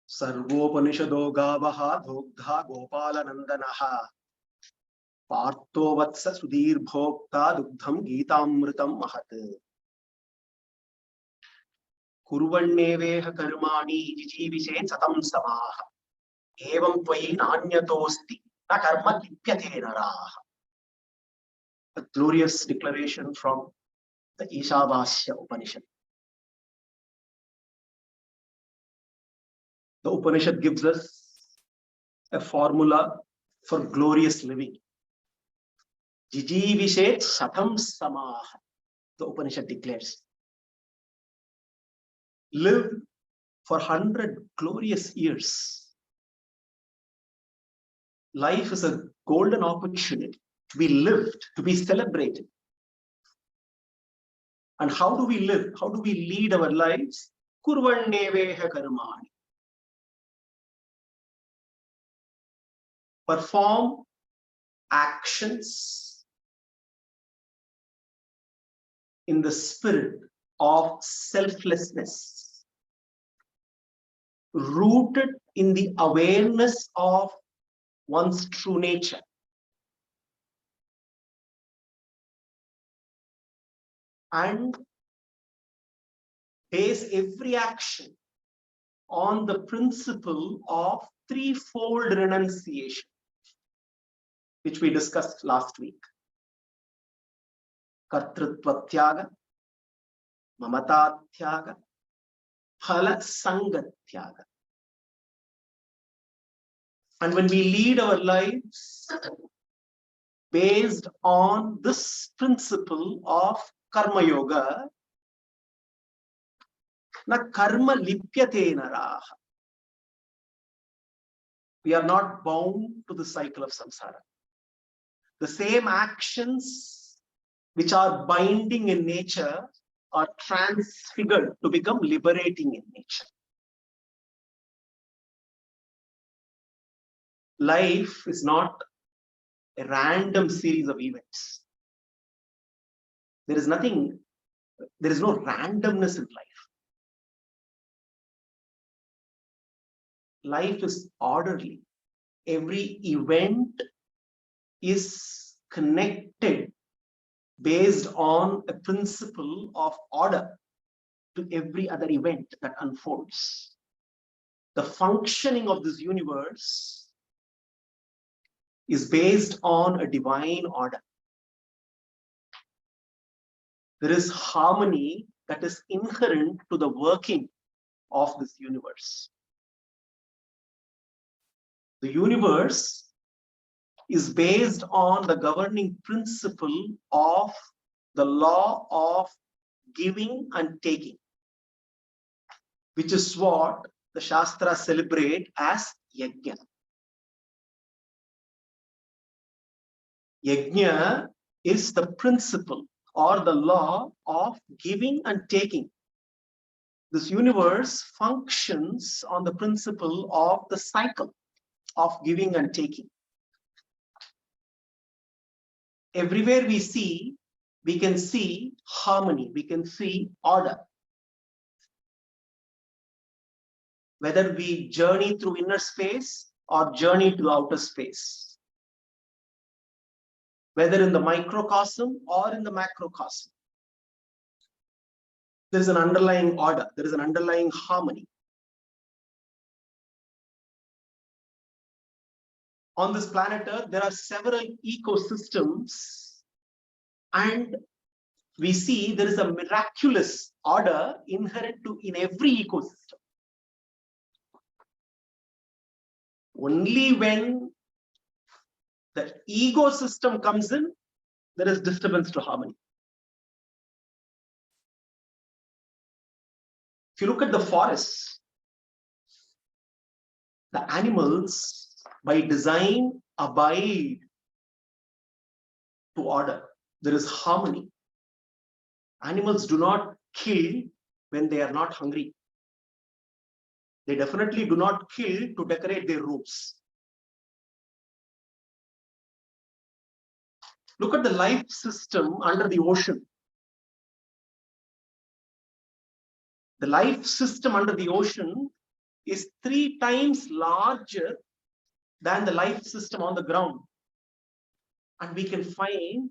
Sarvopanishado gavaha dhogdha gopalanandanaha partho vatsa sudhir bhokta dugdham geetamritam mahat kurvanneveha karmani jijivisen satam samaha evam tvai nanyatosti na karma lipyate naraha. A glorious declaration from the Ishavasya Upanishad. The Upanishad gives us a formula for glorious living. Jijivishet satam samaha. The Upanishad declares. Live for 100 glorious years. Life is a golden opportunity to be lived, to be celebrated. And how do we live? How do we lead our lives? Kurvanneveha karmani. Perform actions in the spirit of selflessness, rooted in the awareness of one's true nature. And base every action on the principle of threefold renunciation, which we discussed last week. Kartrutva tyaga, mamata tyaga, phala sanga tyaga. And when we lead our lives based on this principle of karma yoga, na karma lipyate naraha. We are not bound to the cycle of samsara. The same actions which are binding in nature are transfigured to become liberating in nature. Life is not a random series of events. There is no randomness in life. Life is orderly. Every event is connected based on a principle of order to every other event that unfolds. The functioning of this universe is based on a divine order. There is harmony that is inherent to the working of this universe. The universe is based on the governing principle of the law of giving and taking, which is what the Shastras celebrate as Yajna. Yajna is the principle or the law of giving and taking. This universe functions on the principle of the cycle of giving and taking. Everywhere we can see harmony, we can see order. Whether we journey through inner space or journey to outer space. Whether in the microcosm or in the macrocosm. There is an underlying order, there is an underlying harmony. On this planet Earth, there are several ecosystems, and we see there is a miraculous order inherent in every ecosystem. Only when the ego system comes in, there is disturbance to harmony. If you look at the forests, the animals by design abide to order. There is harmony. Animals do not kill when they are not hungry. They definitely do not kill to decorate their rooms. Look at the life system under the ocean. The life system under the ocean is 3 times larger than the life system on the ground. And we can find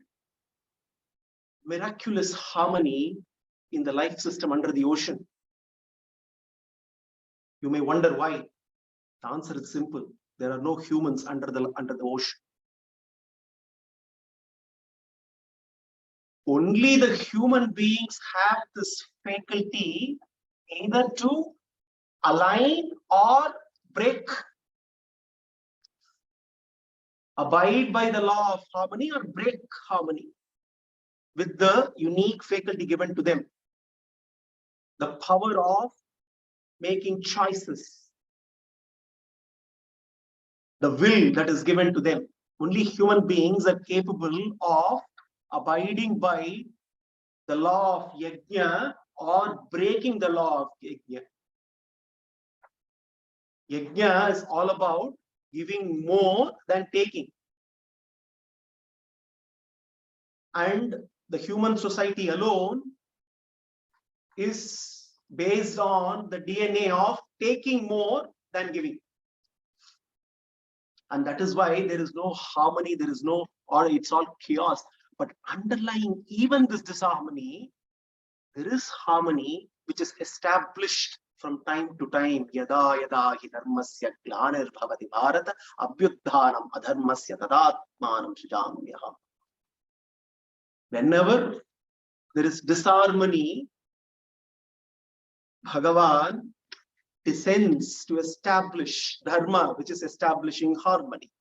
miraculous harmony in the life system under the ocean. You may wonder why. The answer is simple. There are no humans under the ocean. Only the human beings have this faculty either to align or break, abide by the law of harmony or break harmony with the unique faculty given to them. The power of making choices, the will that is given to them. Only human beings are capable of abiding by the law of yajna or breaking the law of yajna. Yajna is all about giving more than taking. And the human society alone is based on the DNA of taking more than giving. And that is why there is no harmony, there is no, or it's all chaos. But underlying even this disharmony, there is harmony which is established from time to time. Yada yada hi dharmasya glanir bhavati bharata abhyuddhanam adharmasya tadatmanam srijamyaham. Whenever there is disharmony, Bhagavan descends to establish dharma, which is establishing harmony.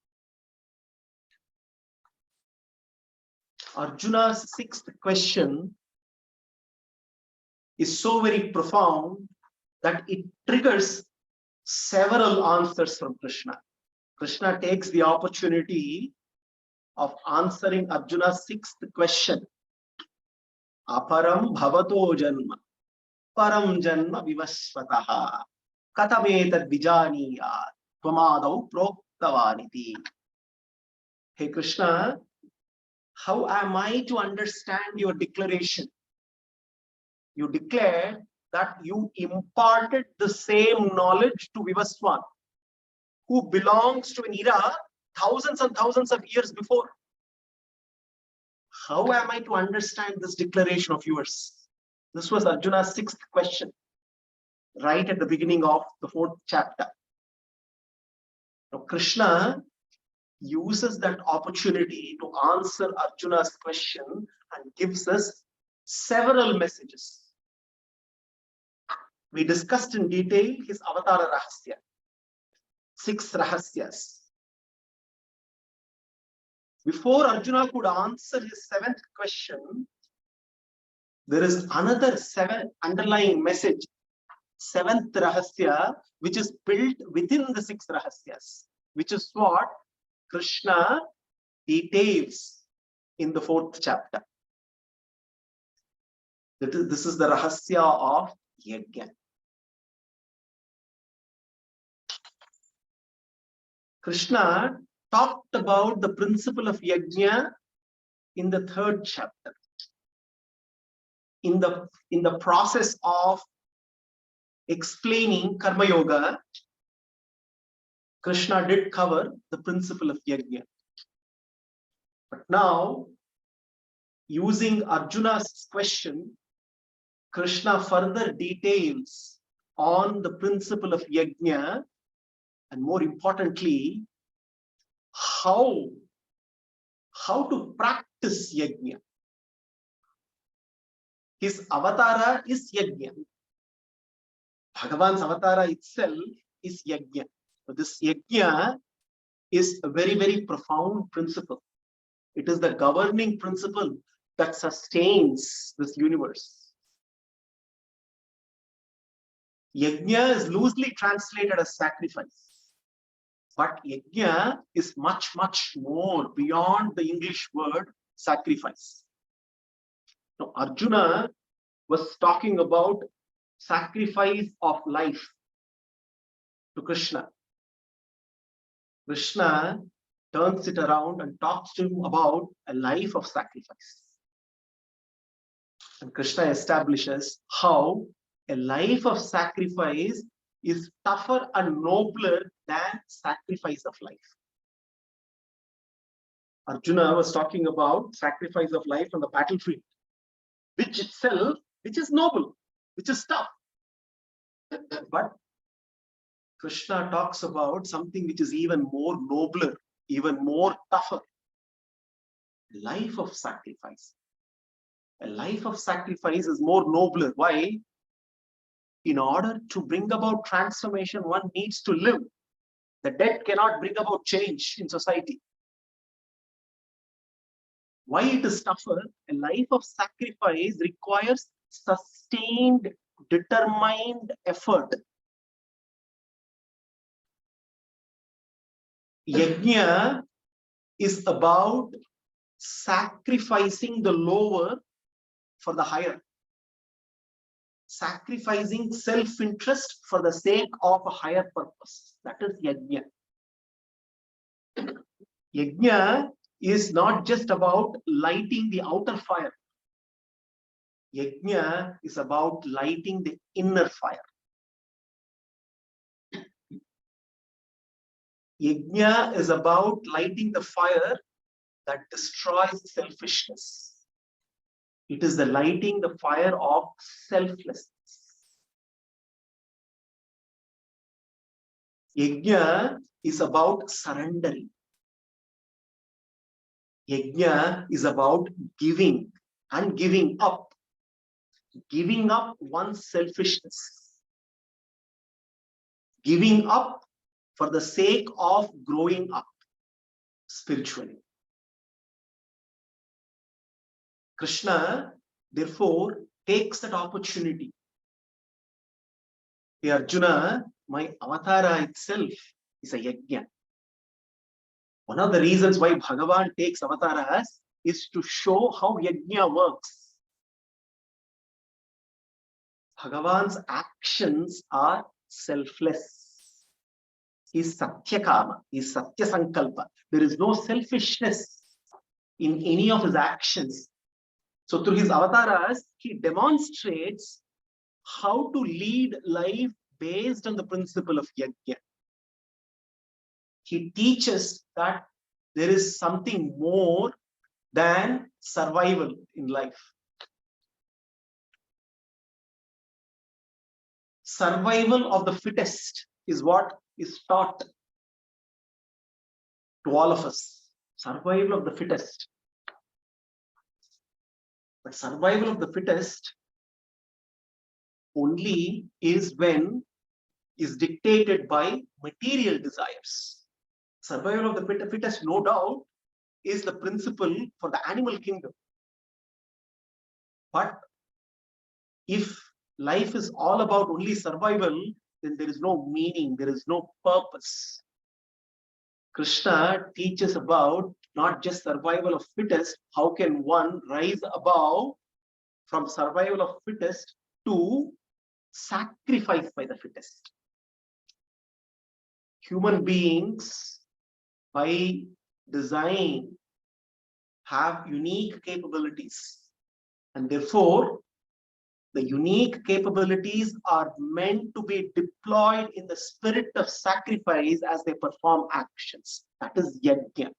Arjuna's 6th question is so very profound that it triggers several answers from Krishna. Krishna takes the opportunity of answering Arjuna's 6th question. Aparam bhavato janma, param janma vivasvataha, katametad vijaniyat, tvamadau proktavaniti. Hey Krishna, how am I to understand your declaration? You declared that you imparted the same knowledge to Vivaswan, who belongs to an era thousands and thousands of years before. How am I to understand this declaration of yours? This was Arjuna's 6th question, right at the beginning of the 4th chapter. Now, Krishna uses that opportunity to answer Arjuna's question and gives us several messages. We discussed in detail his Avatara Rahasya, 6 Rahasyas. Before Arjuna could answer his 7th question, there is another 7 underlying message, 7th Rahasya, which is built within the 6 Rahasyas, which is what Krishna details in the 4th chapter. This is the Rahasya of Yajna. Krishna talked about the principle of Yajna in the 3rd chapter. In the process of explaining Karma Yoga, Krishna did cover the principle of Yajna. But now, using Arjuna's question, Krishna further details on the principle of Yajna, and more importantly, how to practice Yajna. His avatara is Yajna. Bhagavan's avatara itself is Yajna. So this Yajna is a very, very profound principle. It is the governing principle that sustains this universe. Yajna is loosely translated as sacrifice. But Yajna is much, much more beyond the English word sacrifice. Now, Arjuna was talking about sacrifice of life to Krishna. Krishna turns it around and talks to him about a life of sacrifice. And Krishna establishes how a life of sacrifice is tougher and nobler than sacrifice of life. Arjuna was talking about sacrifice of life on the battlefield, which is noble, which is tough. But Krishna talks about something which is even more nobler, even more tougher. Life of sacrifice. A life of sacrifice is more nobler. Why? In order to bring about transformation, one needs to live. The dead cannot bring about change in society. Why it is tougher? A life of sacrifice requires sustained, determined effort. Yajna is about sacrificing the lower for the higher. Sacrificing self-interest for the sake of a higher purpose. That is yajna. Yajna is not just about lighting the outer fire. Yajna is about lighting the inner fire. Yajna is about lighting the fire that destroys selfishness. It is the lighting the fire of selflessness. Yajna is about surrendering. Yajna is about giving and giving up. Giving up one's selfishness. Giving up for the sake of growing up spiritually. Krishna, therefore, takes that opportunity. Hey Arjuna, my avatara itself is a yajna. One of the reasons why Bhagavan takes avataras is to show how yajna works. Bhagavan's actions are selfless. He is satyakama, he is satyasankalpa. There is no selfishness in any of his actions. So through his avataras, he demonstrates how to lead life based on the principle of yajna. He teaches that there is something more than survival in life. Survival of the fittest is what is taught to all of us. Survival of the fittest. But survival of the fittest only is when is dictated by material desires. Survival of the fittest, no doubt, is the principle for the animal kingdom. But if life is all about only survival, then there is no meaning, there is no purpose. Krishna teaches about not just survival of fittest, how can one rise above from survival of fittest to sacrifice by the fittest. Human beings, by design, have unique capabilities, and therefore the unique capabilities are meant to be deployed in the spirit of sacrifice as they perform actions. That is yajna.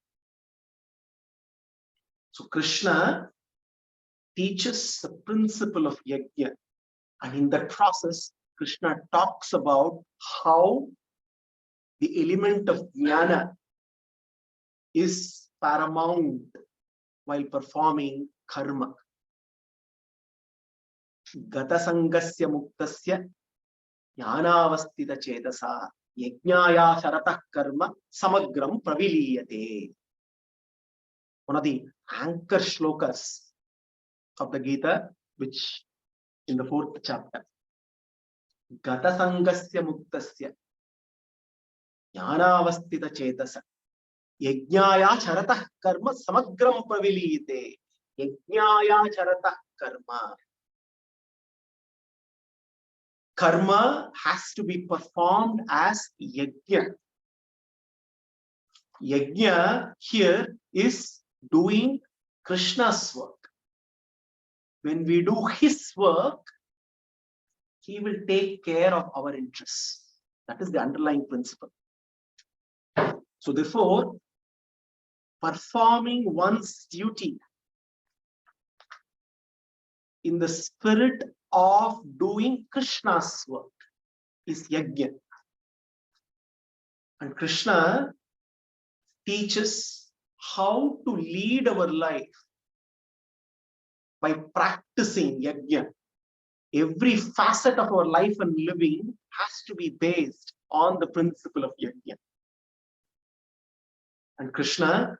So Krishna teaches the principle of yajna, and in that process Krishna talks about how the element of jnana is paramount while performing karma. Gata sangasya muktasya jnanavastita chetasa yajnaya sharatah karma samagram praviliyate. One of the anchor shlokas of the Gita, which in the 4th chapter. Gata sangasya muktasya jnanavastita chetasa yajnaya sharatah karma samagram praviliyate. Yajnaya sharatah karma. Karma has to be performed as yajna. Yajna here is doing Krishna's work. When we do his work, he will take care of our interests. That is the underlying principle. So therefore, performing one's duty in the spirit of doing Krishna's work is yajna. And Krishna teaches how to lead our life by practicing yajna. Every facet of our life and living has to be based on the principle of yajna. And Krishna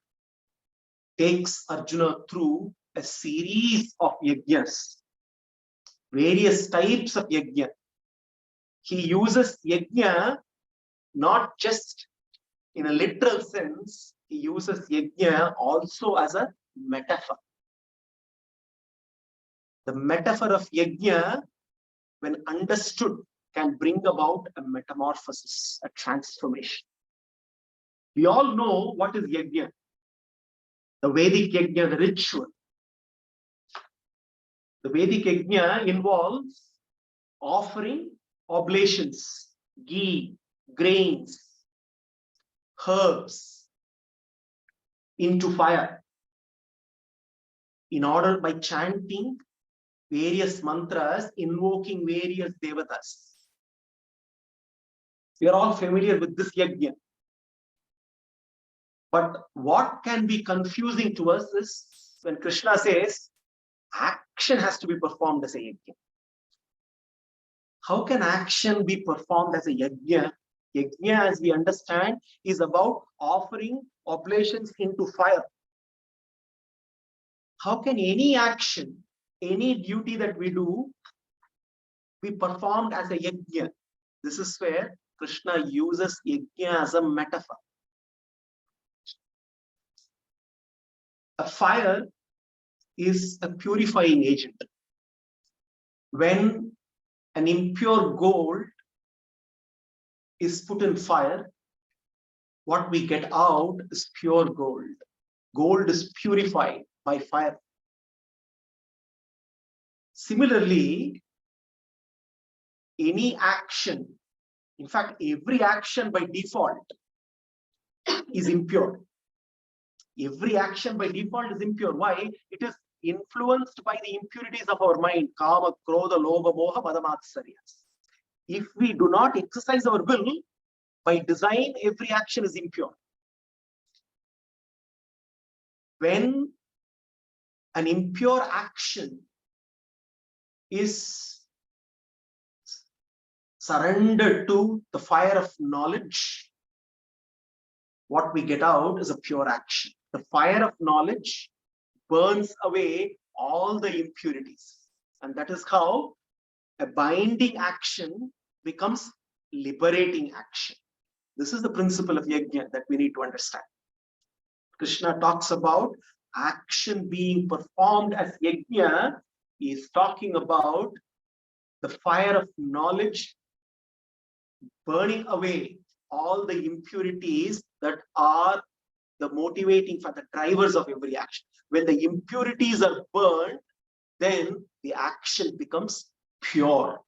takes Arjuna through a series of yajnas, various types of yajna. He uses yajna not just in a literal sense, he uses yajna also as a metaphor. The metaphor of yajna, when understood, can bring about a metamorphosis, a transformation. We all know what is yajna. The Vedic yajna, the ritual. The Vedic yajna involves offering oblations, ghee, grains, herbs into fire in order by chanting various mantras, invoking various devatas. We are all familiar with this yajna. But what can be confusing to us is when Krishna says action has to be performed as a yajna. How can action be performed as a yajna? Yajna, as we understand, is about offering oblations into fire. How can any action, any duty that we do, be performed as a yajna? This is where Krishna uses yajna as a metaphor. A fire is a purifying agent. When an impure gold is put in fire, what we get out is pure gold. Gold is purified by fire. Similarly, any action, in fact, every action by default is impure. Every action by default is impure. Why? It is influenced by the impurities of our mind. Kama, Krodha, Lobha, Moha, Madamatsarya. If we do not exercise our will, by design, every action is impure. When an impure action is surrendered to the fire of knowledge, what we get out is a pure action. The fire of knowledge burns away all the impurities. And that is how a binding action becomes liberating action. This is the principle of yajna that we need to understand. Krishna talks about action being performed as yajna. He is talking about the fire of knowledge burning away all the impurities that are the motivating for the drivers of every action. When the impurities are burned, then the action becomes pure.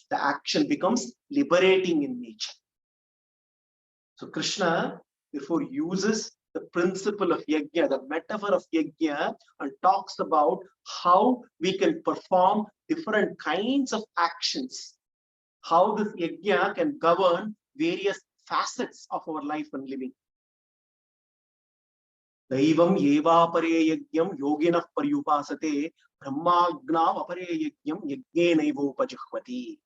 The action becomes liberating in nature. So Krishna therefore uses the principle of yajna, the metaphor of yajna, and talks about how we can perform different kinds of actions, how this yajna can govern various facets of our life and living. Daivam yeva pare yajnam yoginah paryupasate brahmagnav apare yajnam yajnenaivo upajihvati.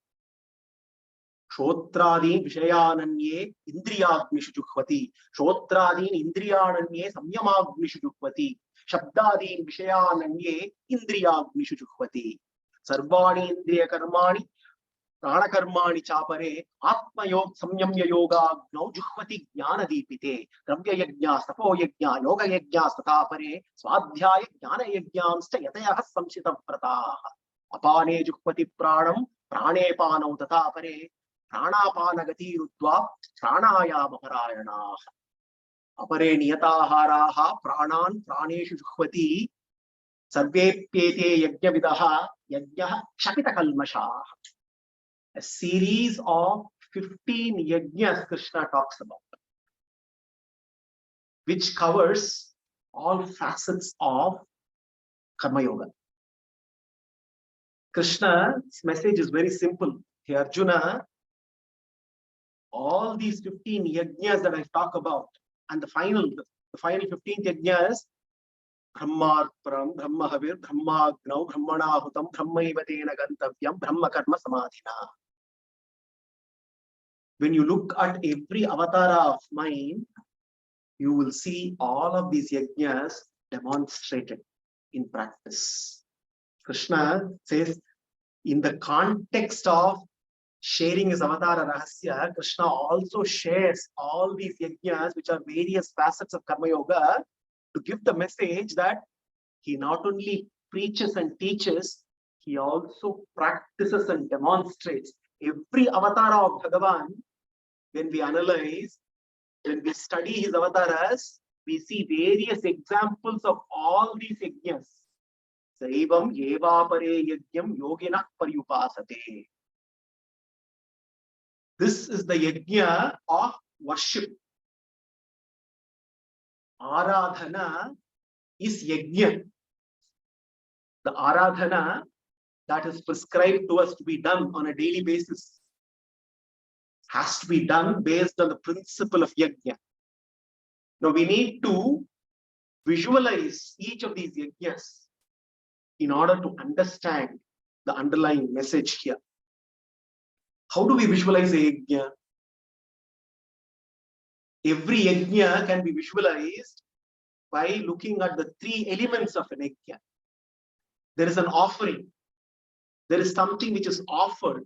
Shotrādīn viṣayānanye indriyāgnishu juhvati. Shotrādīn indriyananye samyamāgnishu juhvati. Shabdādīn viṣayānanye indriyāgnishu juhvati. Sarvāni indriya karmāni prāṇakarmāni chāpare ātmayog samyamya yogāgnau juhvati jnānadīpite. Dravya yajñā, sapo yajñā, yoga yajñā stathāpare svādhyāya jnāna yajñāmscha yatayah samsita pratāh. Apāne juhvati prāṇam prāṇe pānau tathāpare प्राणापानगति रुद्वा प्राणायामपरायणाः अपरे नियताहाराः प्राणान् प्राणेषु जुह्वति सर्वेप्येते यज्ञविदः यज्ञः क्षपितकल्मषाः. A series of 15 yajnas Krishna talks about, which covers all facets of Karma Yoga. Krishna's message is very simple. Hey Arjuna, all these 15 yajnas that I talk about, and the final 15th yajna is Brahmarparam, Brahmahavir, Brahmagnav, Brahmanahutam, Brahmaivatena Gantavyam, Brahma Karma Samadhina. When you look at every avatara of mine, you will see all of these yajnas demonstrated in practice. Krishna says, in the context of sharing his avatara rahasya, Krishna also shares all these yajnas, which are various facets of Karma Yoga, to give the message that he not only preaches and teaches, he also practices and demonstrates. Every avatara of Bhagavan, when we analyze, when we study his avataras, we see various examples of all these yajnas. Saivam yevapare yajnam yogina paryupasate. This is the yajna of worship. Aradhana is yajna. The aradhana that is prescribed to us to be done on a daily basis has to be done based on the principle of yajna. Now we need to visualize each of these yajnas in order to understand the underlying message here. How do we visualize a yajna? Every yajna can be visualized by looking at the three elements of an yajna. There is an offering. There is something which is offered.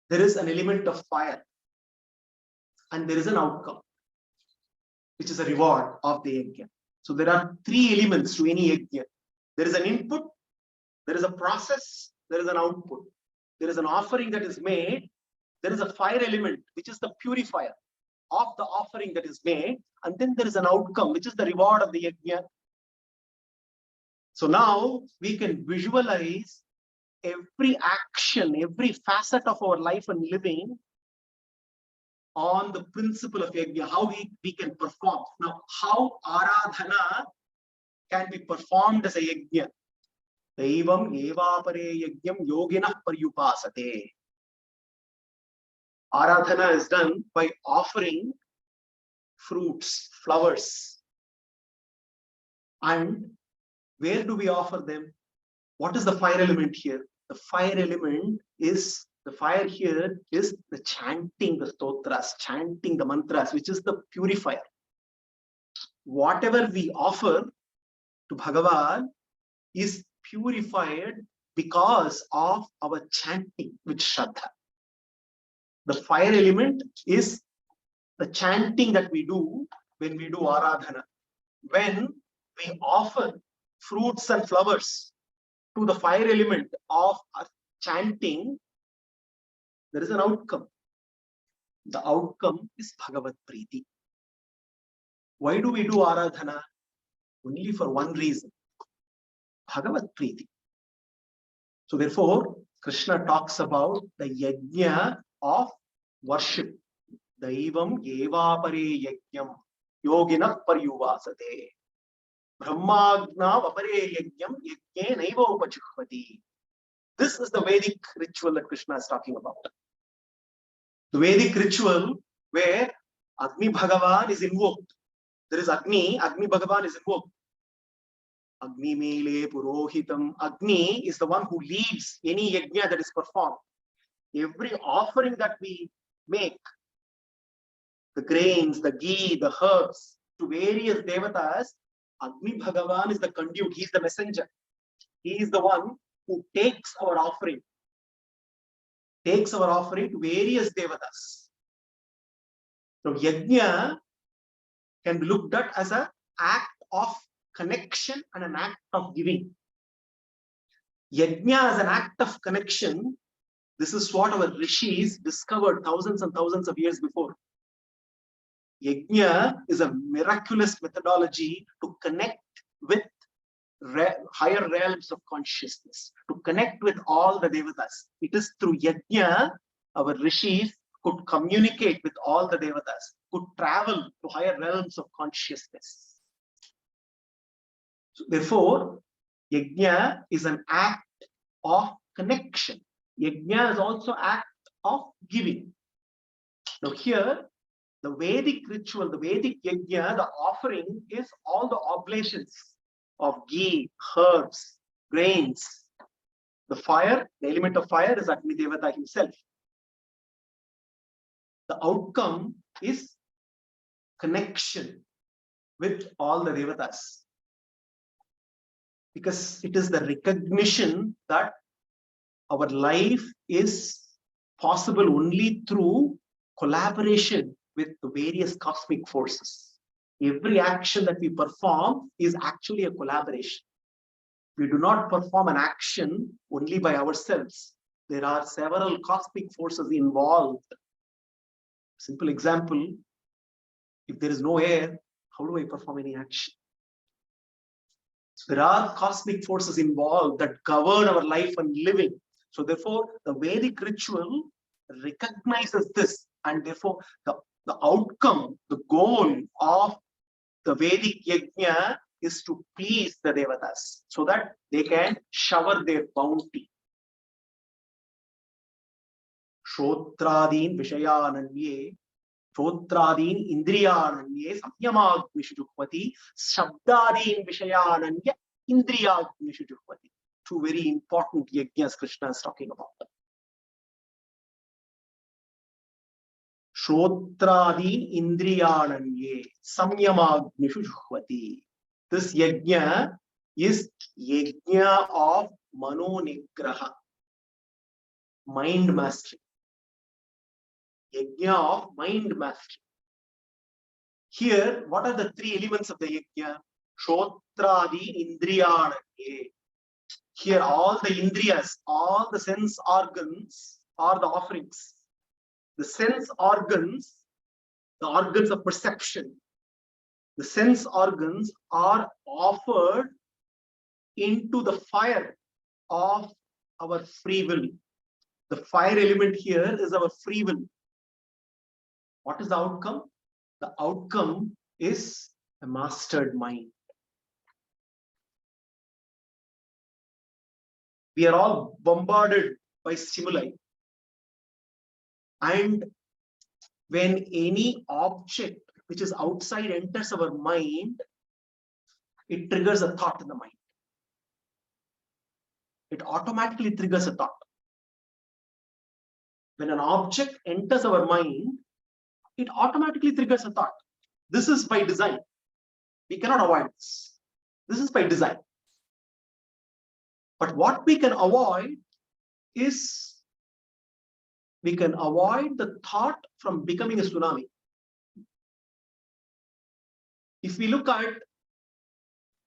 There is an element of fire. And there is an outcome, which is a reward of the yajna. So there are three elements to any yajna. There is an input, there is a process, there is an output. There is an offering that is made. There is a fire element, which is the purifier of the offering that is made. And then there is an outcome, which is the reward of the yajna. So now we can visualize every action, every facet of our life and living on the principle of yajna, how we can perform. Now, how aradhana can be performed as a yajna? Daivam evapare yajnam yogina paryupasate. Aradhana is done by offering fruits, flowers. And where do we offer them? What is the fire element here? The fire element is, the fire here is the chanting the stotras, chanting the mantras, which is the purifier. Whatever we offer to Bhagavan is purified because of our chanting with Shraddha. The fire element is the chanting that we do when we do Aradhana. When we offer fruits and flowers to the fire element of chanting, there is an outcome. The outcome is Bhagavad Preeti. Why do we do Aradhana? Only for one reason. Bhagavad Preeti. So therefore, Krishna talks about the yajna of worship. Daivam evapare yajnam yogina paryuvasate. Brahmagnav apare yajnam yajne naiva upachukvati. This is the Vedic ritual that Krishna is talking about. The Vedic ritual where Agni Bhagavan is invoked. There is Agni Bhagavan is invoked. Agni Mele Purohitam. Agni is the one who leads any yajna that is performed. Every offering that we make, the grains, the ghee, the herbs, to various devatas, Agni Bhagavan is the conduit, he is the messenger. He is the one who takes our offering to various devatas. So yajna can be looked at as an act of connection and an act of giving. Yajna as an act of connection, this is what our rishis discovered thousands and thousands of years before. Yajna is a miraculous methodology to connect with higher realms of consciousness, to connect with all the devatas. It is through yajna our rishis could communicate with all the devatas, could travel to higher realms of consciousness. So therefore, yajna is an act of connection. Yajna is also act of giving. Now here, the Vedic ritual, the Vedic yajna, the offering is all the oblations of ghee, herbs, grains. The fire, the element of fire is Agni Devata himself. The outcome is connection with all the devatas. Because it is the recognition that our life is possible only through collaboration with the various cosmic forces. Every action that we perform is actually a collaboration. We do not perform an action only by ourselves. There are several cosmic forces involved. Simple example, if there is no air, how do I perform any action? So there are cosmic forces involved that govern our life and living. So therefore, the Vedic ritual recognizes this, and therefore the outcome, the goal of the Vedic yajna is to please the devatas so that they can shower their bounty. Shotradin Vishayananye, Shotradin Indriyananye, Samyamagnishu Juhvati, Shabdadin Vishayananya, Indriyagnishu Juhvati. Two very important yajnas Krishna is talking about. Shotradin Indriyananye, Samyamagnishu Juhvati. This yajna is yajna of Mano Nigraha, mind mastery. Yajna of mind mastery. Here, what are the three elements of the yajna? Shotradi Indriyananye. Here, all the indriyas, all the sense organs are the offerings. The sense organs, the organs of perception, the sense organs are offered into the fire of our free will. The fire element here is our free will. What is the outcome? The outcome is a mastered mind. We are all bombarded by stimuli. And when any object which is outside enters our mind, it triggers a thought in the mind. It automatically triggers a thought. When an object enters our mind, it automatically triggers a thought. This is by design. We cannot avoid this. This is by design. But what we can avoid is we can avoid the thought from becoming a tsunami. If we look at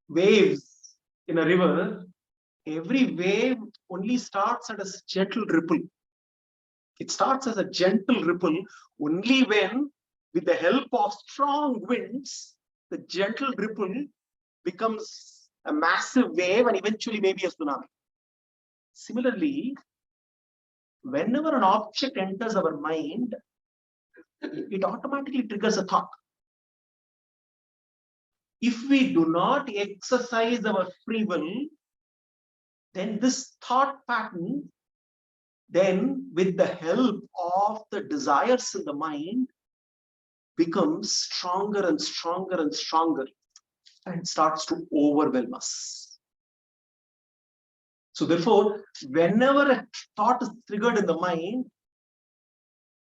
waves in a river, every wave only starts at a gentle ripple. It starts as a gentle ripple only when, with the help of strong winds, the gentle ripple becomes a massive wave and eventually maybe a tsunami. Similarly, whenever an object enters our mind, it automatically triggers a thought. If we do not exercise our free will, then this thought pattern, then with the help of the desires in the mind, becomes stronger and stronger and stronger and starts to overwhelm us. So therefore, whenever a thought is triggered in the mind,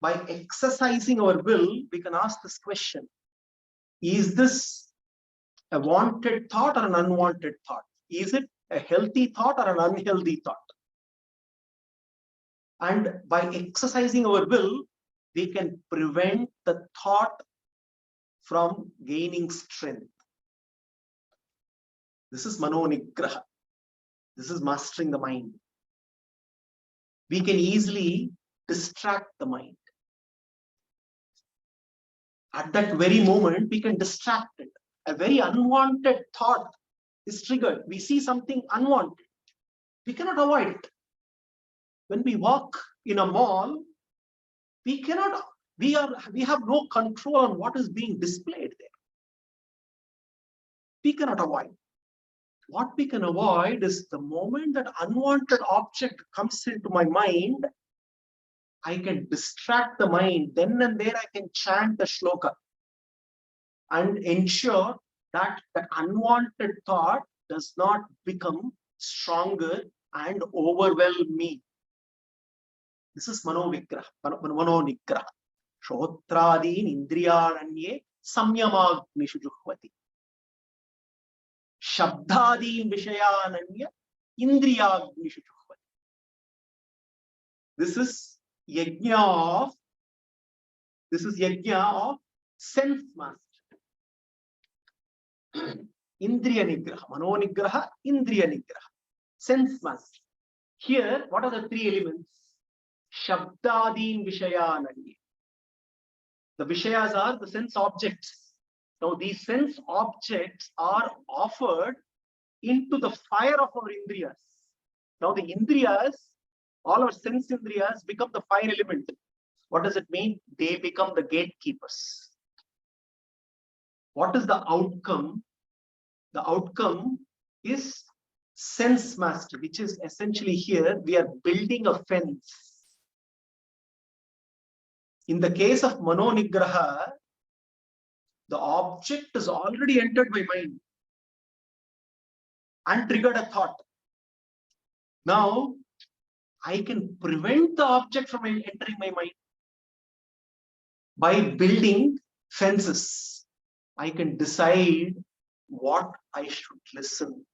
by exercising our will, we can ask this question: is this a wanted thought or an unwanted thought? Is it a healthy thought or an unhealthy thought? And by exercising our will, we can prevent the thought from gaining strength. This is Mano Nigraha. This is mastering the mind. We can easily distract the mind. At that very moment, we can distract it. A very unwanted thought is triggered. We see something unwanted. We cannot avoid it. When we walk in a mall, We cannot, we have no control on what is being displayed there. We cannot avoid. What we can avoid is the moment that unwanted object comes into my mind, I can distract the mind. Then and there I can chant the shloka and ensure that the unwanted thought does not become stronger and overwhelm me. This is mano nigraha. Shotradin indriyananye samyamagnishu juhvati. Shabdadin vishayananya indriyagnishu juhvati. This is yajna of sense mastery. Indriya nigraha, mano nigraha, indriya nigraha, sense mastery. Here, what are the three elements? Shabdadin vishayananya. The vishayas are the sense objects. Now, these sense objects are offered into the fire of our indriyas. Now, the indriyas, all our sense indriyas become the fire element. What does it mean? They become the gatekeepers. What is the outcome? The outcome is sense mastery, which is essentially here we are building a fence. In the case of mano nigraha, the object is already entered my mind and triggered a thought. Now, I can prevent the object from entering my mind by building fences. I can decide what I should listen.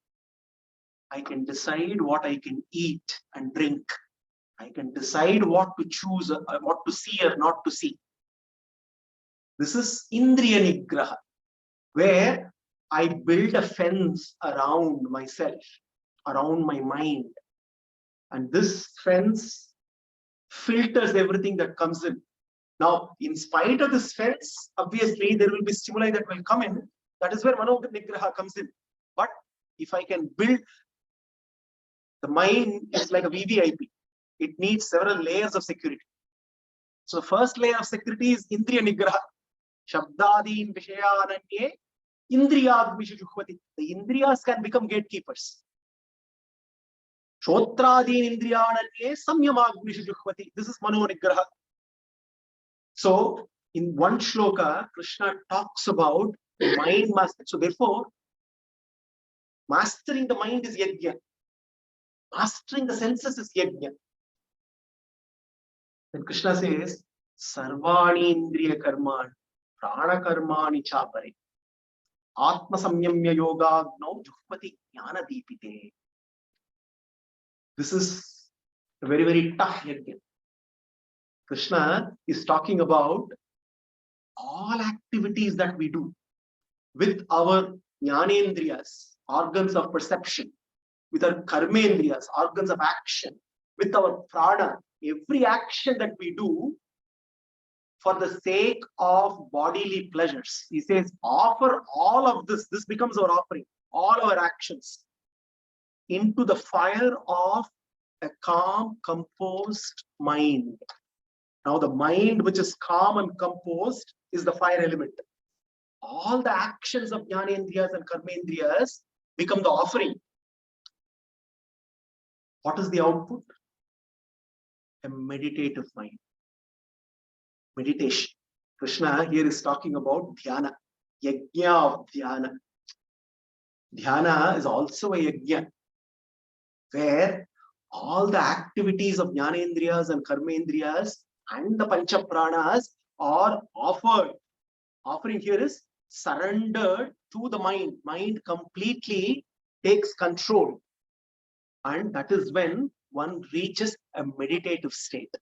I can decide what I can eat and drink. I can decide what to choose, what to see or not to see. This is Indriya Nigraha, where I build a fence around myself, around my mind. And this fence filters everything that comes in. Now, in spite of this fence, obviously there will be stimuli that will come in. That is where Mano Nigraha comes in. But if I can build, the mind is like a VVIP. It needs several layers of security. So the first layer of security is Indriya Nigraha. Shabdadin Vishayananye Indriyagmishu Juhvati. The Indriyas can become gatekeepers. Shotradin Indriyananye Samyamagmishu Juhvati. This is Mano Nigraha. So in one shloka, Krishna talks about mind mastery. So therefore, mastering the mind is yajna. Mastering the senses is yajna. Then Krishna says, Sarvani Indriya Karman, Prana Karmani Chapare, Atma Samyamya Yoga No Juhpati Jnana Deepite. This is a very, very tough yajna. Krishna is talking about all activities that we do with our jnanendriyas, organs of perception, with our karmendriyas, organs of action, with our prana, every action that we do for the sake of bodily pleasures. He says, offer all of this. This becomes our offering, all our actions into the fire of a calm, composed mind. Now, the mind which is calm and composed is the fire element. All the actions of jnanendriyas and karmendriyas become the offering. What is the output? A meditative mind. Meditation. Krishna here is talking about dhyana, yajna of dhyana. Dhyana is also a yajna, where all the activities of jnanendriyas and karmendriyas and the pancha pranas are offered. Offering here is surrendered to the mind. Mind completely takes control. And that is when one reaches a meditative state.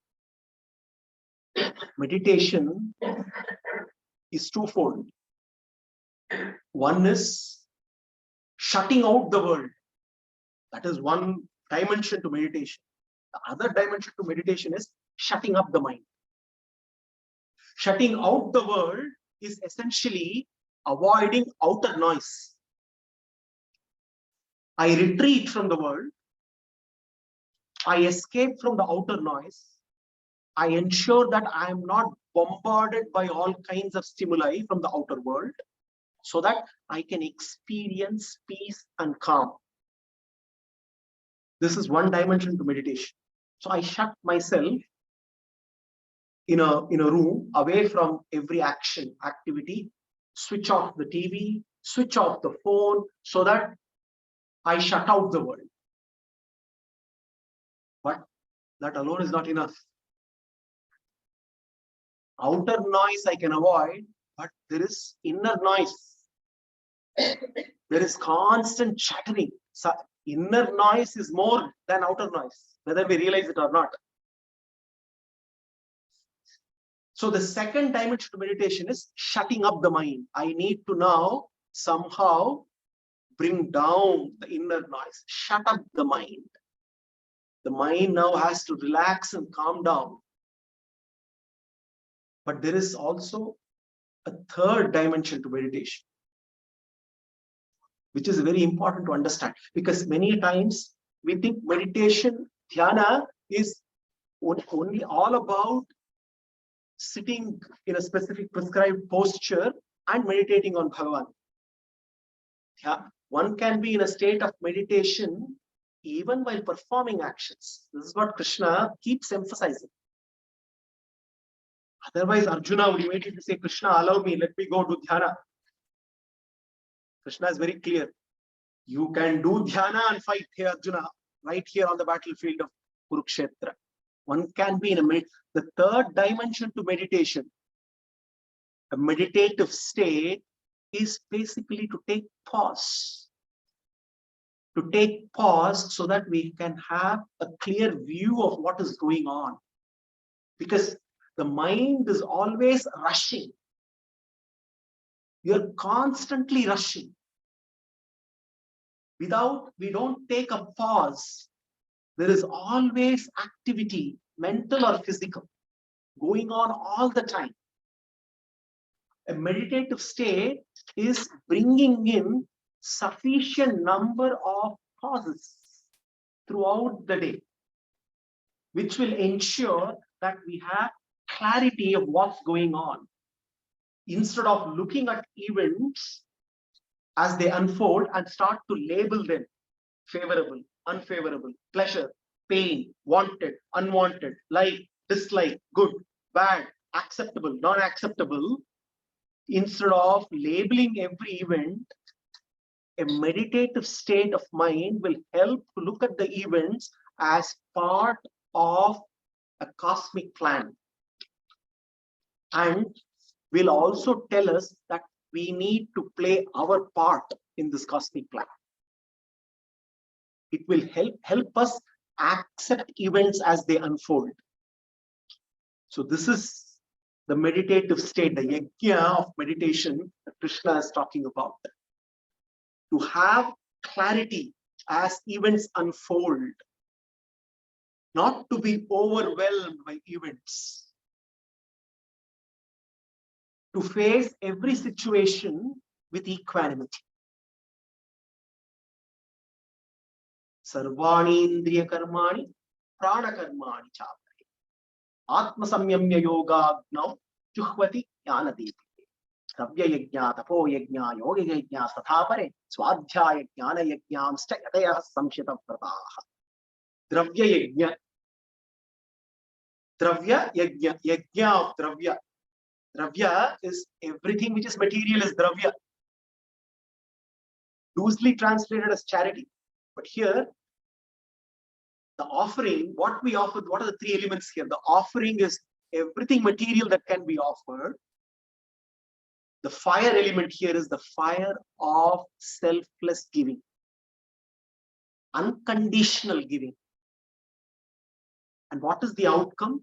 Meditation is twofold. One is shutting out the world. That is one dimension to meditation. The other dimension to meditation is shutting up the mind. Shutting out the world is essentially avoiding outer noise. I retreat from the world. I escape from the outer noise. I ensure that I am not bombarded by all kinds of stimuli from the outer world, so that I can experience peace and calm. This is one dimension to meditation. So I shut myself in a room, away from every activity, switch off the TV, switch off the phone, so that I shut out the world. But that alone is not enough. Outer noise I can avoid, but there is inner noise. There is constant chattering. So inner noise is more than outer noise, whether we realize it or not. So the second dimension to meditation is shutting up the mind. I need to now somehow bring down the inner noise, shut up the mind. The mind now has to relax and calm down. But there is also a third dimension to meditation, which is very important to understand, because many times we think meditation, dhyana, is only all about sitting in a specific prescribed posture and meditating on Bhagavan. Yeah, one can be in a state of meditation even while performing actions. This is what Krishna keeps emphasizing. Otherwise, Arjuna would immediately say, Krishna, allow me, let me go do dhyana. Krishna is very clear. You can do dhyana and fight here, Arjuna, right here on the battlefield of Kurukshetra. One can be in the third dimension to meditation. A meditative state is basically to take pause. To take pause so that we can have a clear view of what is going on. Because the mind is always rushing. You're constantly rushing. We don't take a pause. There is always activity, mental or physical, going on all the time. A meditative state is bringing in sufficient number of pauses throughout the day, which will ensure that we have clarity of what's going on. Instead of looking at events as they unfold and start to label them favorable, unfavorable, pleasure, pain, wanted, unwanted, like, dislike, good, bad, acceptable, non-acceptable, instead of labeling every event, a meditative state of mind will help to look at the events as part of a cosmic plan, and will also tell us that we need to play our part in this cosmic plan. It will help us accept events as they unfold. So this is the meditative state, the yajna of meditation that Krishna is talking about. To have clarity as events unfold, not to be overwhelmed by events, to face every situation with equanimity. Sarvani indriya karmani prana karmani chapare atma samyamya yoga gnau juhvati jnana devi Savya yajna tapo yajna yoga yajna sathapare swadhyaya jnana yajnam stayataya samshita vrataha. Dravya yajna, dravya yajna, yajna of dravya. Dravya is everything which is material is dravya, loosely translated as charity. But here, the offering, what we offer, what are the three elements here? The offering is everything material that can be offered. The fire element here is the fire of selfless giving, unconditional giving. And what is the outcome?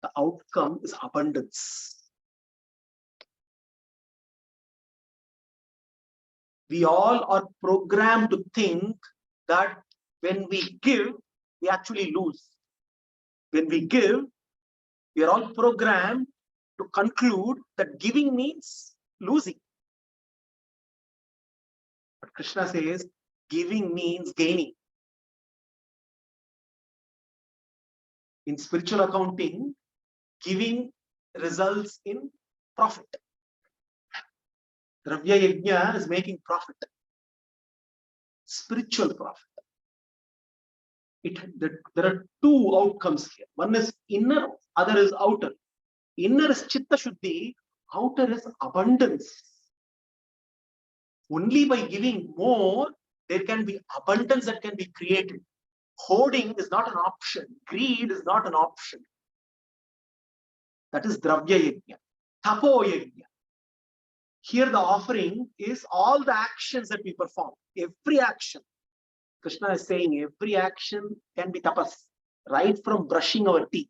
The outcome is abundance. We all are programmed to think that when we give, we actually lose. When we give, we are all programmed to conclude that giving means losing. But Krishna says giving means gaining. In spiritual accounting, giving results in profit. Dravya Yajna is making profit, spiritual profit. There are two outcomes here. One is inner, other is outer. Inner is Chitta Shuddhi, outer is abundance. Only by giving more, there can be abundance that can be created. Hoarding is not an option. Greed is not an option. That is Dravya Yajna. Tapo Yajna. Here the offering is all the actions that we perform. Every action. Krishna is saying every action can be tapas. Right from brushing our teeth.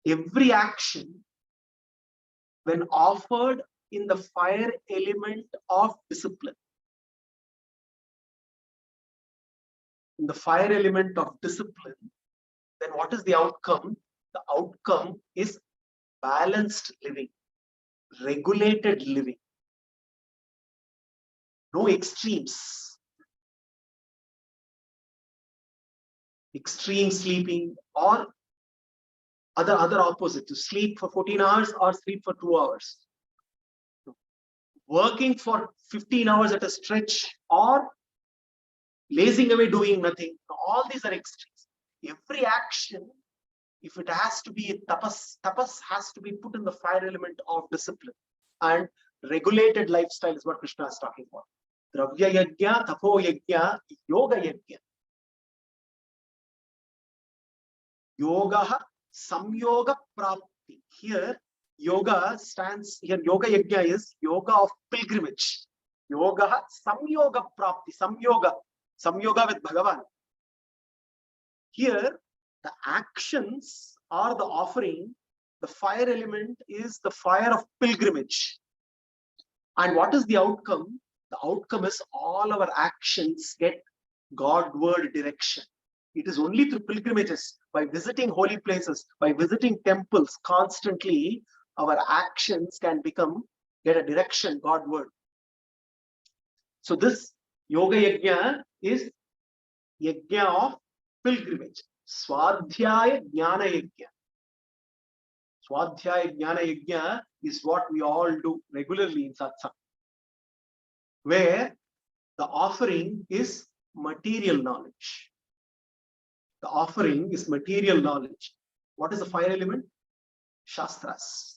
Every action, when offered in the fire element of discipline. In the fire element of discipline, then what is the outcome? The outcome is balanced living, regulated living. No extremes. Extreme sleeping or other opposite, to sleep for 14 hours or sleep for 2 hours. Working for 15 hours at a stretch or lazing away doing nothing. All these are extremes. Every action, if it has to be a tapas has to be put in the fire element of discipline. And regulated lifestyle is what Krishna is talking about. Dravya Yajna, Tapo Yajna, Yoga Yajna. Yoga Samyoga Prapti. Here, yoga stands, here yoga yajna is yoga of pilgrimage. Yoga Samyoga Prapti. Samyoga with Bhagavan. Here, the actions are the offering. The fire element is the fire of pilgrimage. And what is the outcome? The outcome is all our actions get Godward direction. It is only through pilgrimages, by visiting holy places, by visiting temples constantly, our actions can get a direction Godward. So this Yoga Yajna is Yajna of pilgrimage. Swadhyaya Jnana Yajna. Swadhyaya Jnana Yajna is what we all do regularly in satsang, where the offering is material knowledge. The offering is material knowledge. What is the fire element? Shastras.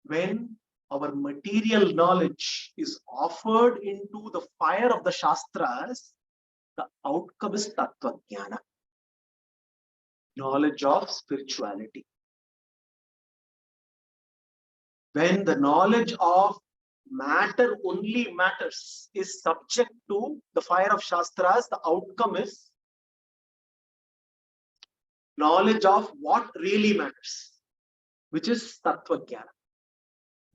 When our material knowledge is offered into the fire of the Shastras, the outcome is Tattva Jnana, knowledge of spirituality. When the knowledge of matter only matters is subject to the fire of Shastras, the outcome is knowledge of what really matters, which is Tattva Jnana.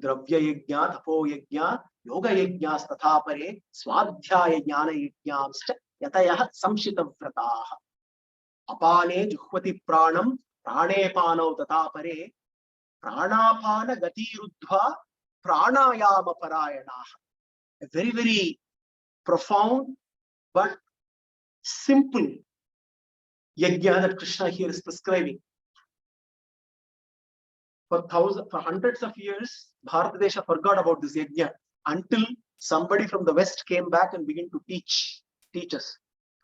Dravya Yajna, Tapo Yajna, Yoga Yajna, Tatha Pare, Swadhyaya Jnana Yajnamsta, Yatayah Samshita Vrataha. Apane Juhvati Pranam, Prane Pano Tatha Pare, Pranapana Gati Ruddha, Pranayama Parayanaha. A very, very profound but simple yajna that Krishna here is prescribing. For hundreds of years, Bharata Desha forgot about this yajna until somebody from the West came back and began to teach us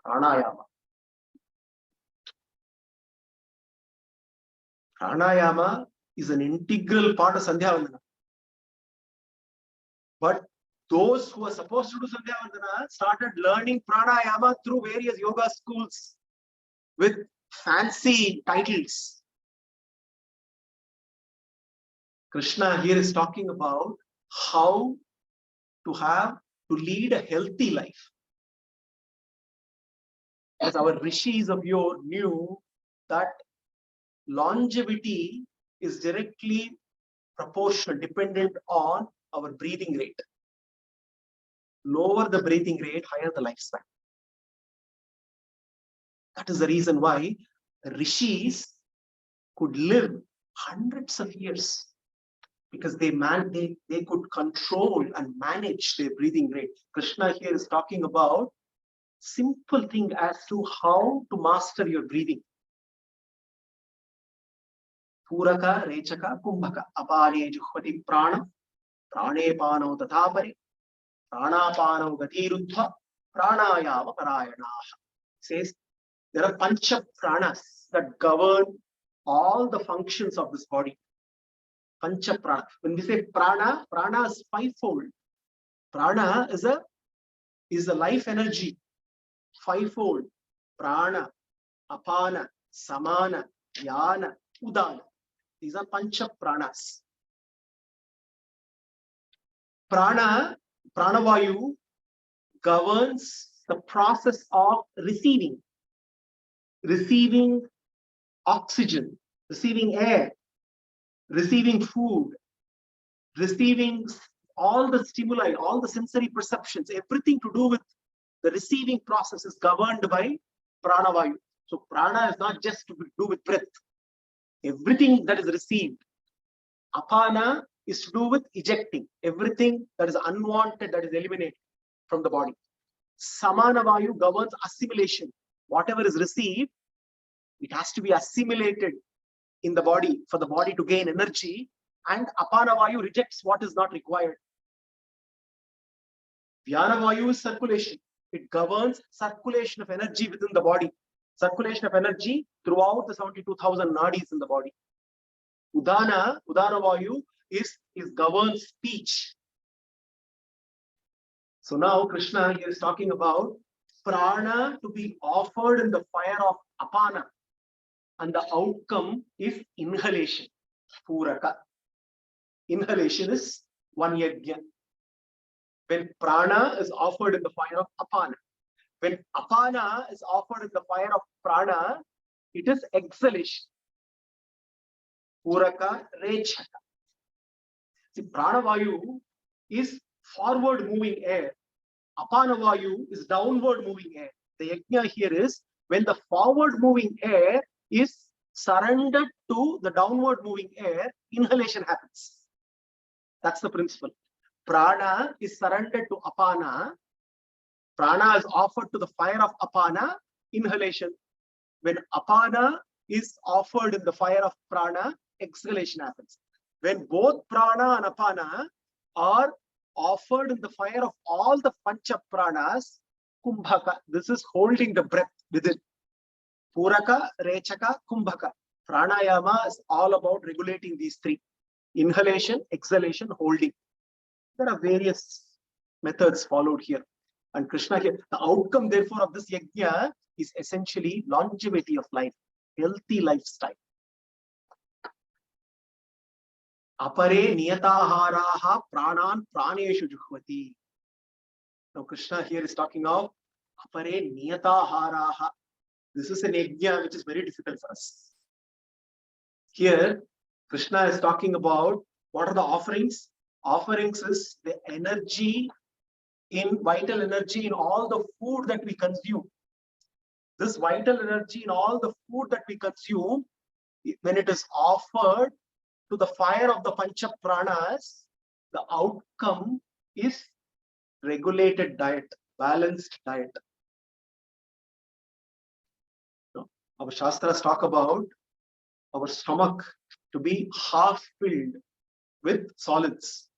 pranayama. Pranayama is an integral part of Sandhya Vandana. But those who are supposed to do Sandhya Vandana started learning pranayama through various yoga schools with fancy titles. Krishna here is talking about how to lead a healthy life. As our rishis of yore knew that longevity is directly proportional, dependent on our breathing rate. Lower the breathing rate, higher the lifespan. That is the reason why the rishis could live hundreds of years, because they could control and manage their breathing rate. Krishna here is talking about simple thing as to how to master your breathing. Puraka, Rechaka, Kumbhaka. Apane Juhvati Pranam, Prane Pano Tatapare, Pranapano Gatiruddha, Pranayama Parayanaha. Says there are pancha pranas that govern all the functions of this body. Pancha prana. When we say prana, prana is fivefold. Prana is a life energy. Fivefold. Prana, apana, samana, yana, udana. These are pancha pranas. Pranavayu governs the process of receiving oxygen, receiving air, receiving food, receiving all the stimuli, all the sensory perceptions, everything to do with the receiving process is governed by pranavayu. So prana is not just to do with breath. Everything that is received. Apana is to do with ejecting. Everything that is unwanted, that is eliminated from the body. Samanavayu governs assimilation. Whatever is received, it has to be assimilated in the body for the body to gain energy. And apanavayu rejects what is not required. Vyanavayu is circulation. It governs circulation of energy within the body. Circulation of energy throughout the 72,000 nadis in the body. Udanavayu is governs speech. So now Krishna here is talking about prana to be offered in the fire of apana. And the outcome is inhalation. Puraka. Inhalation is one yajna. When prana is offered in the fire of apana. When apana is offered in the fire of prana, it is exhalation. Puraka, Rechaka. See, pranavayu is forward moving air. Apanavayu is downward moving air. The yajna here is when the forward moving air is surrendered to the downward moving air, inhalation happens. That's the principle. Prana is surrendered to apana. Prana is offered to the fire of apana, inhalation. When apana is offered in the fire of prana, exhalation happens. When both prana and apana are offered in the fire of all the pancha pranas, kumbhaka, this is holding the breath within. Puraka, Rechaka, Kumbhaka. Pranayama is all about regulating these three. Inhalation, exhalation, holding. There are various methods followed here. And Krishna here, the outcome therefore of this yajna is essentially longevity of life, healthy lifestyle. Apare niyataharaha pranan praneshu juhvati. Now Krishna here is talking of apare niyataharaha. This is an yajna which is very difficult for us. Here, Krishna is talking about what are the offerings? Offerings is the energy vital energy in all the food that we consume. This vital energy in all the food that we consume, when it is offered to the fire of the pancha pranas, the outcome is regulated diet, balanced diet. Our Shastras talk about our stomach to be half filled with solids,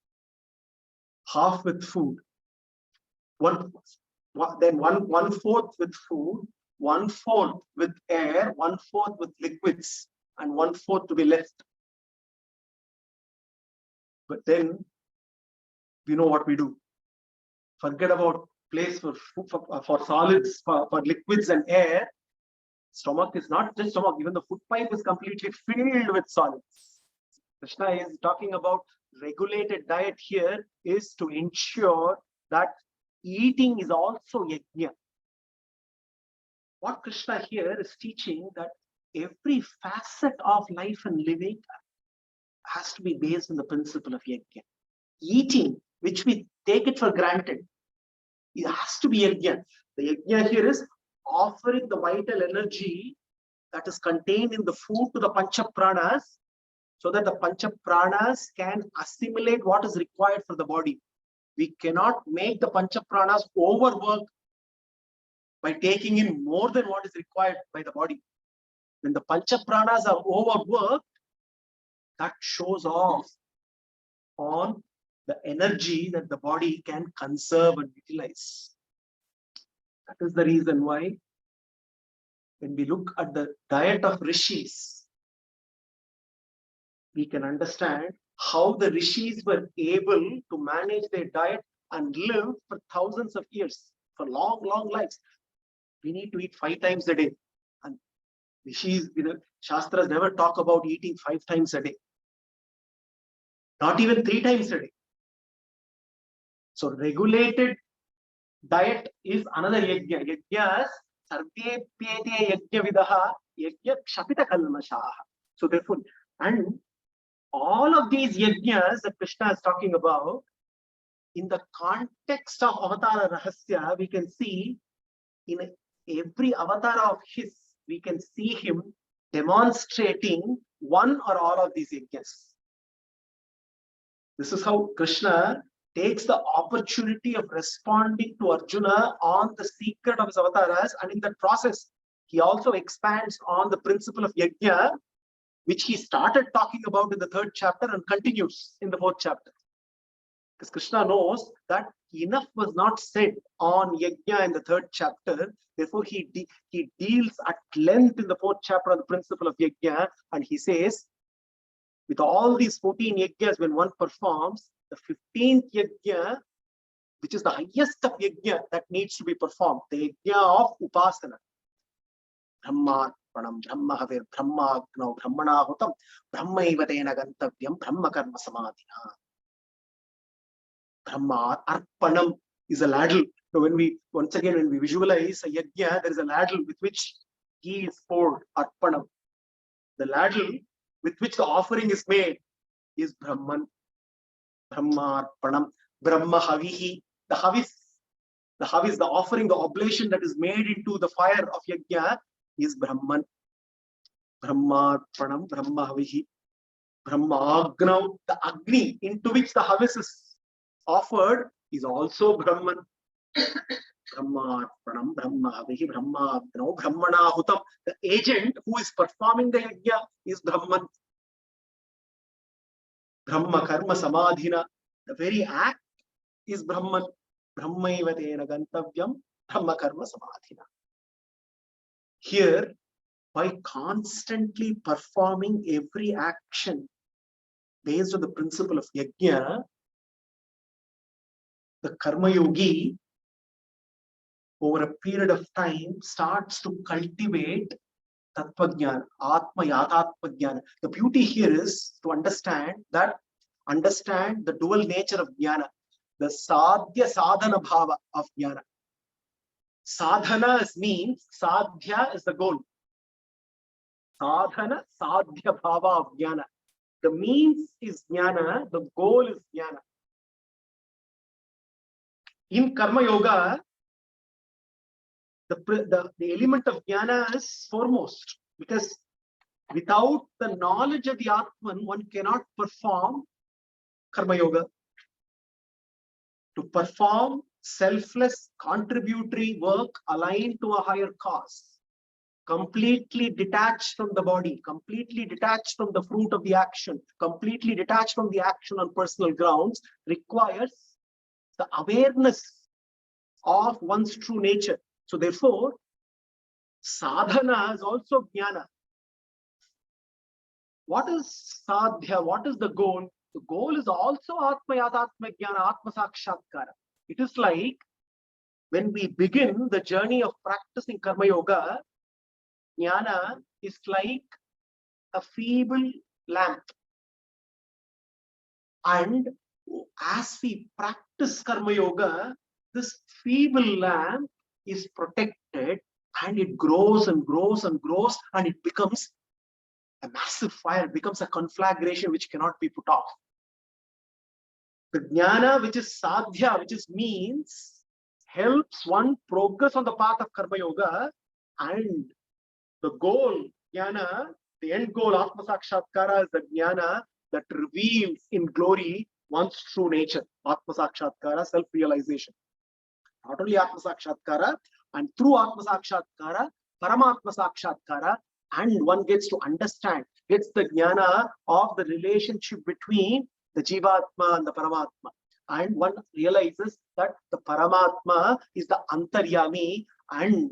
half with food. One fourth with food, 1/4 with air, 1/4 with liquids, and 1/4 to be left. But then we know what we do. Forget about place for solids, for liquids and air. Stomach is not just stomach, even the food pipe is completely filled with solids. Krishna is talking about regulated diet here is to ensure that eating is also yajna. What Krishna here is teaching that every facet of life and living has to be based on the principle of yajna. Eating, which we take it for granted, it has to be yajna. The yajna here is offering the vital energy that is contained in the food to the pancha pranas, so that the pancha pranas can assimilate what is required for the body. We cannot make the pancha pranas overwork by taking in more than what is required by the body. When the pancha pranas are overworked, that shows off on the energy that the body can conserve and utilize. That is the reason why when we look at the diet of rishis, we can understand how the rishis were able to manage their diet and live for thousands of years, for long, long lives. We need to eat 5 times a day. And rishis, Shastras never talk about eating 5 times a day. Not even 3 times a day. So regulated diet is another yajna. Yajnas, sarvepyete yajna vidaha, yajna kshapita kalmashaha. So therefore, and all of these yajnas that Krishna is talking about, in the context of Avatara Rahasya, we can see in every avatar of his, we can see him demonstrating one or all of these yajnas. This is how Krishna takes the opportunity of responding to Arjuna on the secret of his avatars, and in that process, he also expands on the principle of yajna, which he started talking about in the 3rd chapter and continues in the 4th chapter. Because Krishna knows that enough was not said on yajna in the 3rd chapter. Therefore, he deals at length in the 4th chapter on the principle of yajna, and he says, with all these 14 yajnas, when one performs, the 15th yajna, which is the highest of yajna that needs to be performed, the yajna of upasana. Brahma pranam, Brahma havir, Brahma agnav, Brahmana hutam, Brahmaiva tena gantavyam, Brahma karma samadhina. Brahma arpanam is a ladle. So when we visualize a yajna, there is a ladle with which ghee is poured, arpanam. The ladle with which the offering is made is Brahman. Brahma arpanam, Brahma havihi. The havis, the offering, the oblation that is made into the fire of yajna is Brahman. Brahma arpanam, Brahma havihi. Brahma agnav, the agni into which the havis is offered is also Brahman. Brahma arpanam, Brahma havihi, Brahma agnav, Brahmana hutam. The agent who is performing the yajna is Brahman. Brahma karma samadhina, the very act is Brahman. Brahmaiva tena gantavyam, Brahma karma samadhina. Here, by constantly performing every action based on the principle of yajna, the karma yogi over a period of time starts to cultivate Tattva-jnana, Atma Yatatma Jnana. The beauty here is to understand the dual nature of jnana, the sadhya sadhana bhava of jnana. Sadhana means, sadhya is the goal. Sadhana, sadhya bhava of jnana. The means is jnana, the goal is jnana. In Karma Yoga, the element of jnana is foremost, because without the knowledge of the Atman, one cannot perform Karma Yoga. To perform selfless contributory work aligned to a higher cause, completely detached from the body, completely detached from the fruit of the action, completely detached from the action on personal grounds, requires the awareness of one's true nature. So therefore, sadhana is also jnana. What is sadhya? What is the goal? The goal is also atma yatatma jnana, atma sakshatkara. It is like when we begin the journey of practicing karma yoga, jnana is like a feeble lamp. And as we practice karma yoga, this feeble lamp is protected, and it grows and grows and grows, and it becomes a massive fire, becomes a conflagration which cannot be put off. The jnana, which is sadhya, which is means, helps one progress on the path of karma yoga, and the goal, jnana, the end goal, atma sakshatkara, is the jnana that reveals in glory one's true nature. Atma sakshatkara, self-realization. Not only atma sakshatkara, and through atma sakshatkara, paramatma sakshatkara, and one gets to understand gets the jnana of the relationship between the Jivatma and the Paramatma. And one realizes that the Paramatma is the Antaryami, and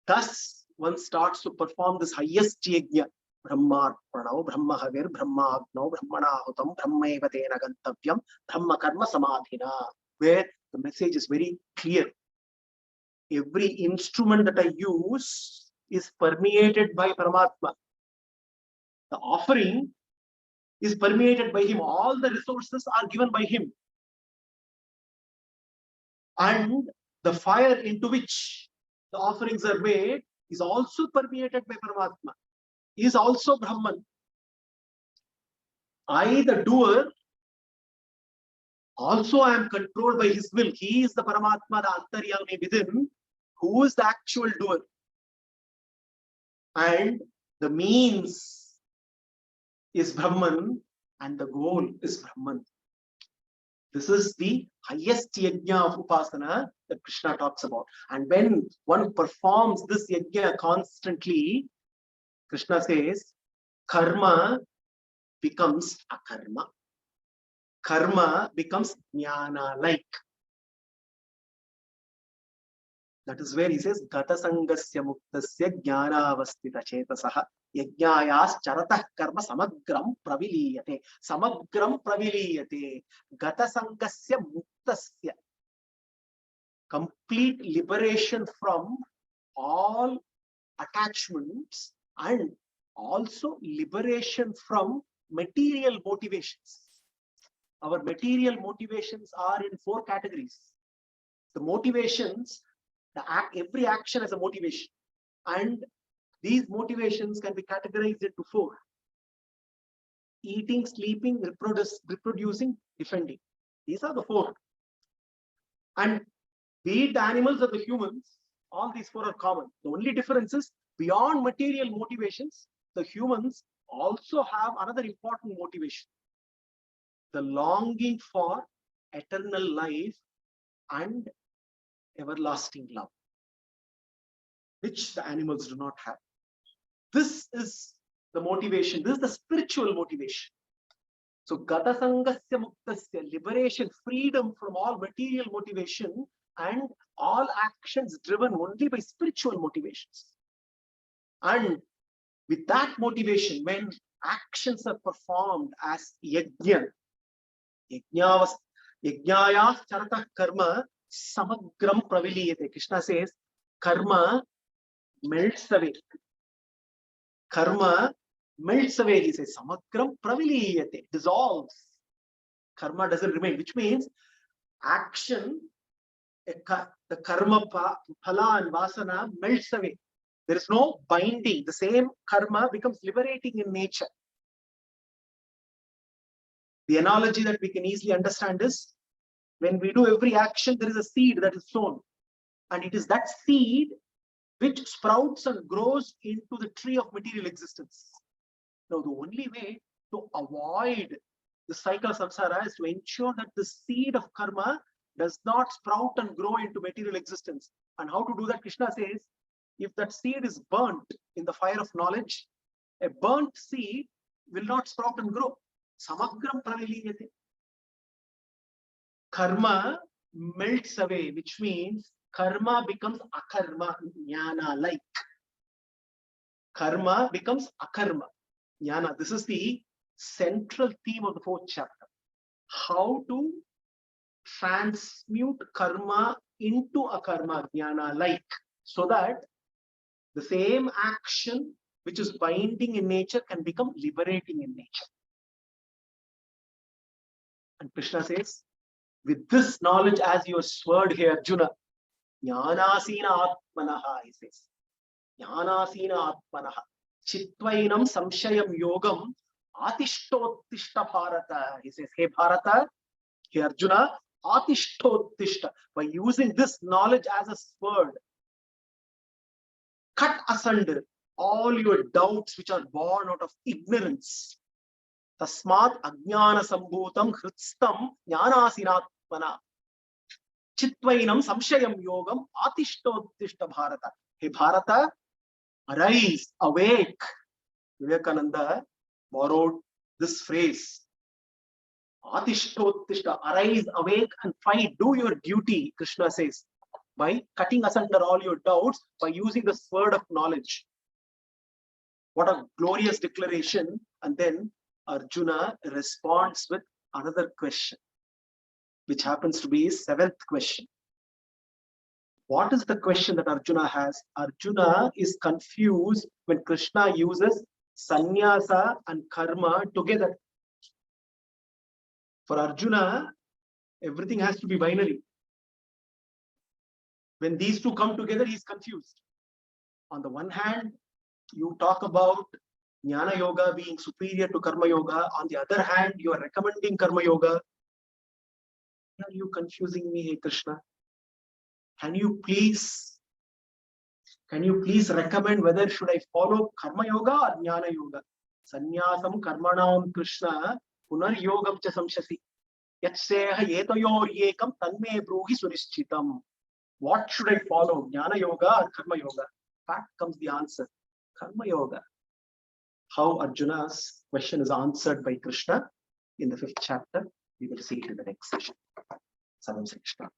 thus one starts to perform this highest yajna. Brahmarpanao, Brahmahavir, Brahmagno, Brahmanahutam, Brahmeva tena gantavyam, Brahma karma samadhina, where the message is very clear. Every instrument that I use is permeated by Paramatma. The offering is permeated by him. All the resources are given by him. And the fire into which the offerings are made is also permeated by Paramatma. He is also Brahman. I, the doer, also I am controlled by his will. He is the Paramatma, the Antaryami within, who is the actual doer. And the means is Brahman and the goal is Brahman. This is the highest yajna of upasana that Krishna talks about. And when one performs this yajna constantly, Krishna says, karma becomes akarma. Karma becomes jnana-like. That is where he says, Gata sangasya muktasya jnanavastita chetasaha yajnayas charatah karma samagram praviliyate. Samagram praviliyate. Gata sangasya muktasya. Complete liberation from all attachments and also liberation from material motivations. Our material motivations are in 4 categories. The motivations, every action is a motivation, and these motivations can be categorized into 4: eating, sleeping, reproducing, defending. These are the 4. And be it the animals or the humans, all these 4 are common. The only difference is, beyond material motivations, the humans also have another important motivation: the longing for eternal life and everlasting love, which the animals do not have. This is the motivation. This is the spiritual motivation. So Gata Sangasya Muktasya, liberation, freedom from all material motivation and all actions driven only by spiritual motivations. And with that motivation, when actions are performed as yajna, yajnayas charatah karma samagram praviliyate. Krishna says, karma melts away. Karma melts away, he says. Samagram praviliyate, dissolves. Karma doesn't remain, which means action, the karma phala and vasana melts away. There is no binding. The same karma becomes liberating in nature. The analogy that we can easily understand is, when we do every action, there is a seed that is sown. And it is that seed which sprouts and grows into the tree of material existence. Now, the only way to avoid the cycle of samsara is to ensure that the seed of karma does not sprout and grow into material existence. And how to do that? Krishna says, if that seed is burnt in the fire of knowledge, a burnt seed will not sprout and grow. Samagram praviliyate. Karma melts away, which means karma becomes akarma, jnana-like. Karma becomes akarma, jnana. This is the central theme of the 4th chapter. How to transmute karma into akarma, jnana-like, so that the same action which is binding in nature can become liberating in nature. And Krishna says, with this knowledge as your sword here, Arjuna, jnanasina atmanaha, he says. Jnanasina atmanaha. Chitvainam samshayam yogam atishtotishta bharata. He says, hey Bharata, hey Arjuna, atishtotishta. By using this knowledge as a sword, cut asunder all your doubts which are born out of ignorance. Tasmat ajnana sambhutam hrutstam jnanasinatmana. Chitvainam samshayam yogam atishtotishta bharata. Hey Bharata, arise, awake. Vivekananda borrowed this phrase, Atishtottishta, arise, awake and fight, do your duty, Krishna says, by cutting asunder all your doubts, by using the sword of knowledge. What a glorious declaration. And then Arjuna responds with another question, which happens to be his 7th question. What is the question that Arjuna has? Arjuna is confused when Krishna uses sannyasa and karma together. For Arjuna, everything has to be binary. When these two come together, he is confused. On the one hand, you talk about Jnana Yoga being superior to Karma Yoga. On the other hand, you are recommending Karma Yoga. Why are you confusing me, hey Krishna? Can you please recommend whether should I follow Karma Yoga or Jnana Yoga? Sannyasam karmanam Krishna punar yogam cha samshasi. Yatseha yetayor yekam tanme bruhi sunischitam. What should I follow, Jnana Yoga or Karma Yoga? Back comes the answer, Karma Yoga. How Arjuna's question is answered by Krishna in the 5th chapter, we will see it in the next session. Salam Krishna.